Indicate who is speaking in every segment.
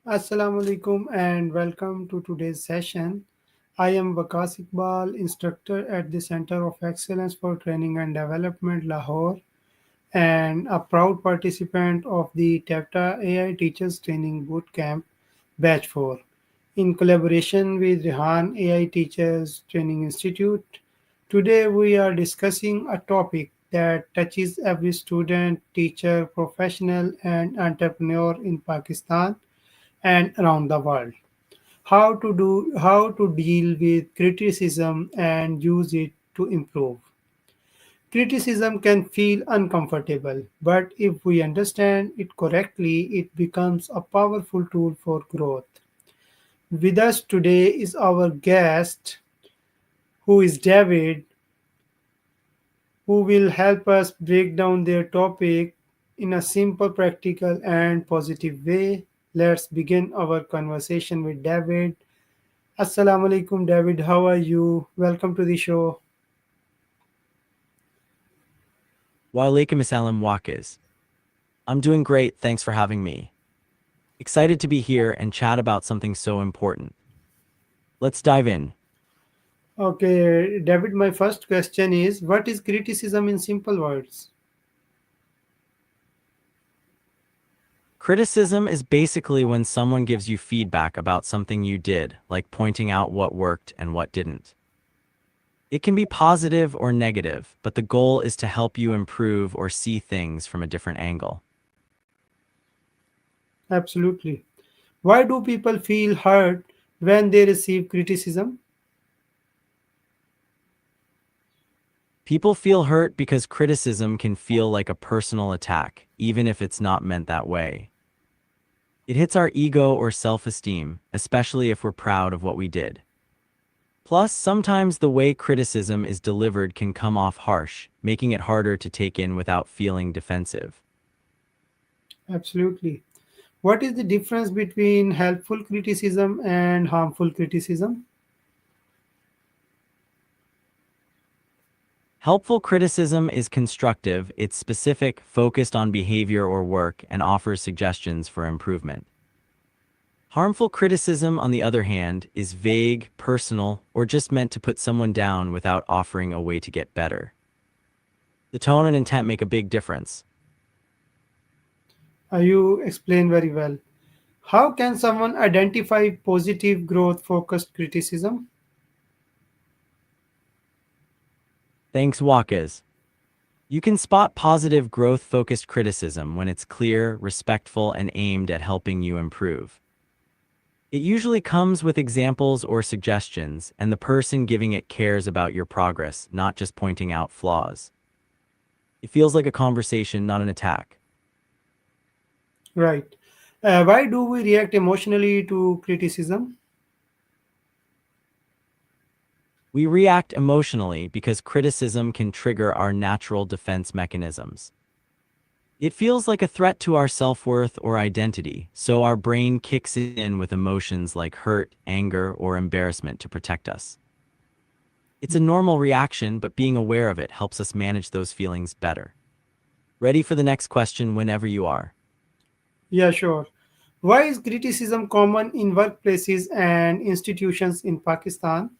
Speaker 1: Assalamu alaikum and welcome to today's session. I am Wakas Iqbal, instructor at the Center of Excellence for Training and Development, Lahore, and a proud participant of the TEVTA AI Teachers Training Bootcamp Batch 4. In collaboration with Rehan AI Teachers Training Institute, today we are discussing a topic that touches every student, teacher, professional, and entrepreneur in Pakistan and around the world. How to deal with criticism and use it to improve. Criticism can feel uncomfortable, but if we understand it correctly, it becomes a powerful tool for growth. With us today is our guest, who is David, who will help us break down their topic in a simple, practical, and positive way. Let's begin our conversation with David. Assalamu alaikum, David. How are you? Welcome to the show.
Speaker 2: Walaikum assalam Wakiz. I'm doing great, thanks for having me. Excited to be here and chat about something so important. Let's dive in.
Speaker 1: Okay, David, my first question is, what is criticism in simple words?
Speaker 2: Criticism is basically when someone gives you feedback about something you did, like pointing out what worked and what didn't. It can be positive or negative, but the goal is to help you improve or see things from a different angle.
Speaker 1: Absolutely. Why do people feel hurt when they receive criticism?
Speaker 2: People feel hurt because criticism can feel like a personal attack, even if it's not meant that way. It hits our ego or self-esteem, especially if we're proud of what we did. Plus, sometimes the way criticism is delivered can come off harsh, making it harder to take in without feeling defensive.
Speaker 1: Absolutely. What is the difference between helpful criticism and harmful criticism?
Speaker 2: Helpful criticism is constructive, it's specific, focused on behavior or work, and offers suggestions for improvement. Harmful criticism, on the other hand, is vague, personal, or just meant to put someone down without offering a way to get better. The tone and intent make a big difference.
Speaker 1: You explain very well. How can someone identify positive growth focused criticism?
Speaker 2: Thanks, Wakas. You can spot positive growth-focused criticism when it's clear, respectful, and aimed at helping you improve. It usually comes with examples or suggestions, and the person giving it cares about your progress, not just pointing out flaws. It feels like a conversation, not an attack.
Speaker 1: Right. Why do we react emotionally to criticism?
Speaker 2: We react emotionally because criticism can trigger our natural defense mechanisms. It feels like a threat to our self-worth or identity, so our brain kicks in with emotions like hurt, anger, or embarrassment to protect us. It's a normal reaction, but being aware of it helps us manage those feelings better. Ready for the next question whenever you are.
Speaker 1: Yeah, sure. Why is criticism common in workplaces and institutions in Pakistan?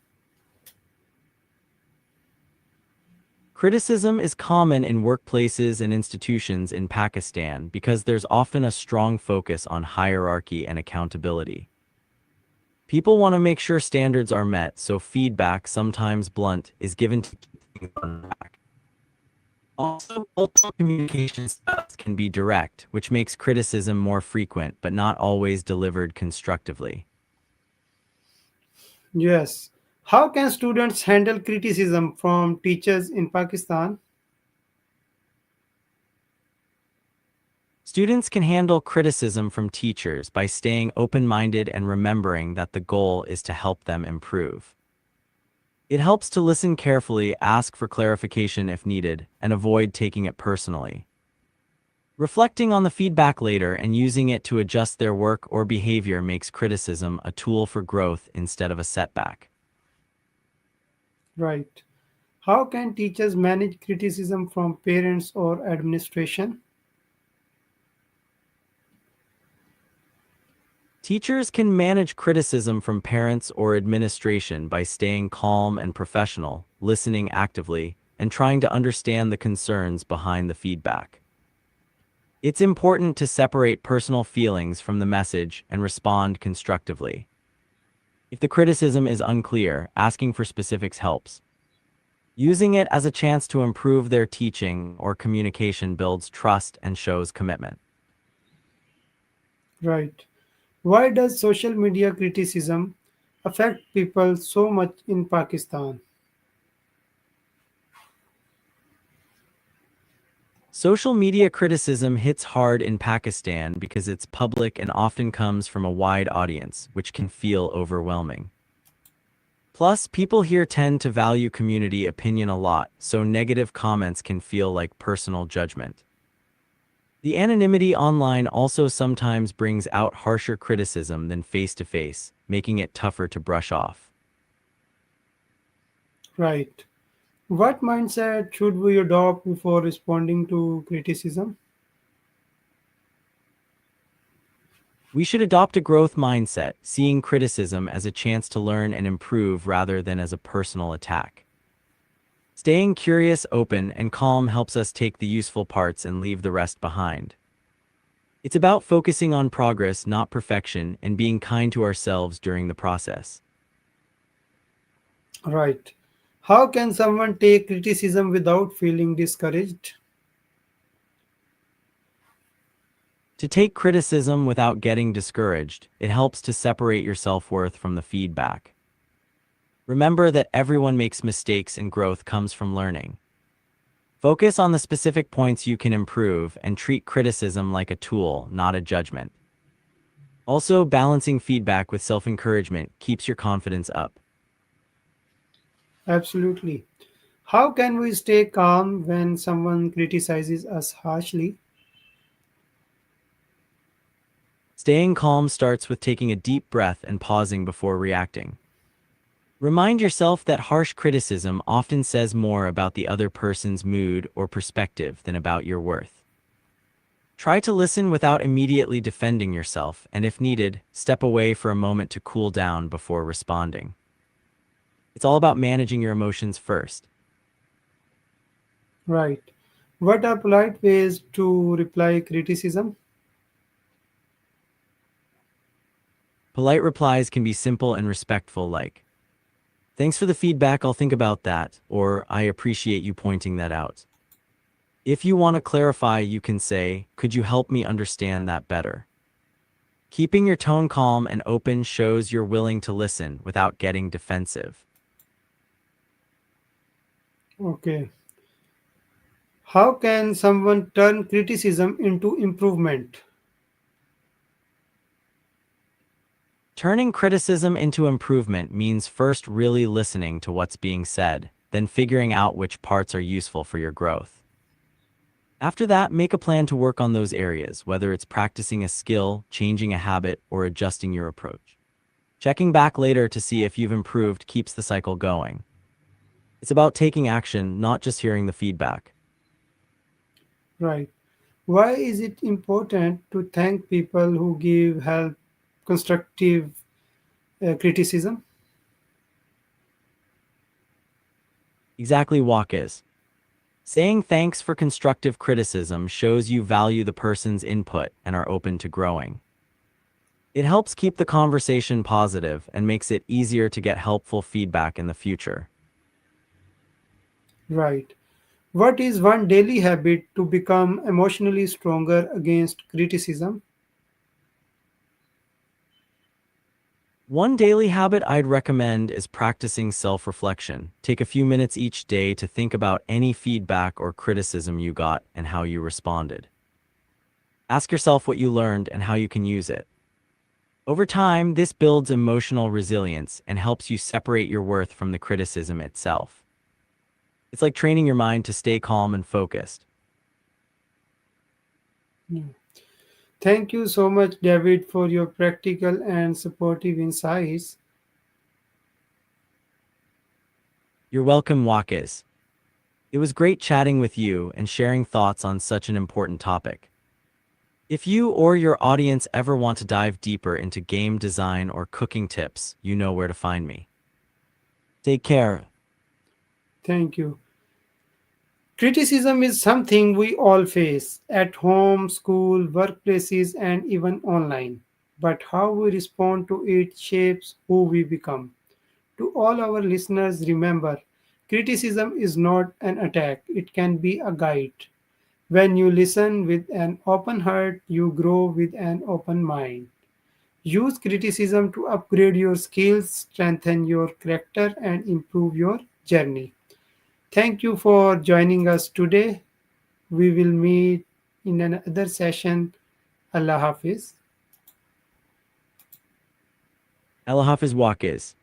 Speaker 2: Criticism is common in workplaces and institutions in Pakistan because there's often a strong focus on hierarchy and accountability. People want to make sure standards are met, so feedback, sometimes blunt, is given to keep things on track. Also, multiple communication styles can be direct, which makes criticism more frequent but not always delivered constructively.
Speaker 1: Yes. How can students handle criticism from teachers in Pakistan?
Speaker 2: Students can handle criticism from teachers by staying open-minded and remembering that the goal is to help them improve. It helps to listen carefully, ask for clarification if needed, and avoid taking it personally. Reflecting on the feedback later and using it to adjust their work or behavior makes criticism a tool for growth instead of a setback.
Speaker 1: Right. How can teachers manage criticism from parents or administration?
Speaker 2: Teachers can manage criticism from parents or administration by staying calm and professional, listening actively, and trying to understand the concerns behind the feedback. It's important to separate personal feelings from the message and respond constructively. If the criticism is unclear, asking for specifics helps. Using it as a chance to improve their teaching or communication builds trust and shows commitment.
Speaker 1: Right. Why does social media criticism affect people so much in Pakistan?
Speaker 2: Social media criticism hits hard in Pakistan because it's public and often comes from a wide audience, which can feel overwhelming. Plus, people here tend to value community opinion a lot, so negative comments can feel like personal judgment. The anonymity online also sometimes brings out harsher criticism than face-to-face, making it tougher to brush off.
Speaker 1: Right. What mindset should we adopt before responding to criticism?
Speaker 2: We should adopt a growth mindset, seeing criticism as a chance to learn and improve rather than as a personal attack. Staying curious, open, and calm helps us take the useful parts and leave the rest behind. It's about focusing on progress, not perfection, and being kind to ourselves during the process.
Speaker 1: Right. How can someone take criticism without feeling discouraged?
Speaker 2: To take criticism without getting discouraged, it helps to separate your self-worth from the feedback. Remember that everyone makes mistakes and growth comes from learning. Focus on the specific points you can improve and treat criticism like a tool, not a judgment. Also, balancing feedback with self-encouragement keeps your confidence up.
Speaker 1: Absolutely. How can we stay calm when someone criticizes us harshly?
Speaker 2: Staying calm starts with taking a deep breath and pausing before reacting. Remind yourself that harsh criticism often says more about the other person's mood or perspective than about your worth. Try to listen without immediately defending yourself, and if needed, step away for a moment to cool down before responding. It's all about managing your emotions first.
Speaker 1: Right. What are polite ways to reply criticism?
Speaker 2: Polite replies can be simple and respectful, like, "Thanks for the feedback, I'll think about that," or "I appreciate you pointing that out." If you want to clarify, you can say, "Could you help me understand that better?" Keeping your tone calm and open shows you're willing to listen without getting defensive.
Speaker 1: Okay. How can someone turn criticism into improvement?
Speaker 2: Turning criticism into improvement means first really listening to what's being said, then figuring out which parts are useful for your growth. After that, make a plan to work on those areas, whether it's practicing a skill, changing a habit, or adjusting your approach. Checking back later to see if you've improved keeps the cycle going. It's about taking action, not just hearing the feedback.
Speaker 1: Right. Why is it important to thank people who give help, constructive criticism?
Speaker 2: Exactly, walk is. Saying thanks for constructive criticism shows you value the person's input and are open to growing. It helps keep the conversation positive and makes it easier to get helpful feedback in the future.
Speaker 1: Right. What is one daily habit to become emotionally stronger against criticism?
Speaker 2: One daily habit I'd recommend is practicing self-reflection. Take a few minutes each day to think about any feedback or criticism you got and how you responded. Ask yourself what you learned and how you can use it. Over time, this builds emotional resilience and helps you separate your worth from the criticism itself. It's like training your mind to stay calm and focused.
Speaker 1: Thank you so much, David, for your practical and supportive insights.
Speaker 2: You're welcome, Wakas. It was great chatting with you and sharing thoughts on such an important topic. If you or your audience ever want to dive deeper into game design or cooking tips, you know where to find me. Take care.
Speaker 1: Thank you. Criticism is something we all face at home, school, workplaces, and even online. But how we respond to it shapes who we become. To all our listeners, remember criticism is not an attack, it can be a guide. When you listen with an open heart, you grow with an open mind. Use criticism to upgrade your skills, strengthen your character, and improve your journey. Thank you for joining us today. We will meet in another session. Allah Hafiz.
Speaker 2: Allah Hafiz Waqiz.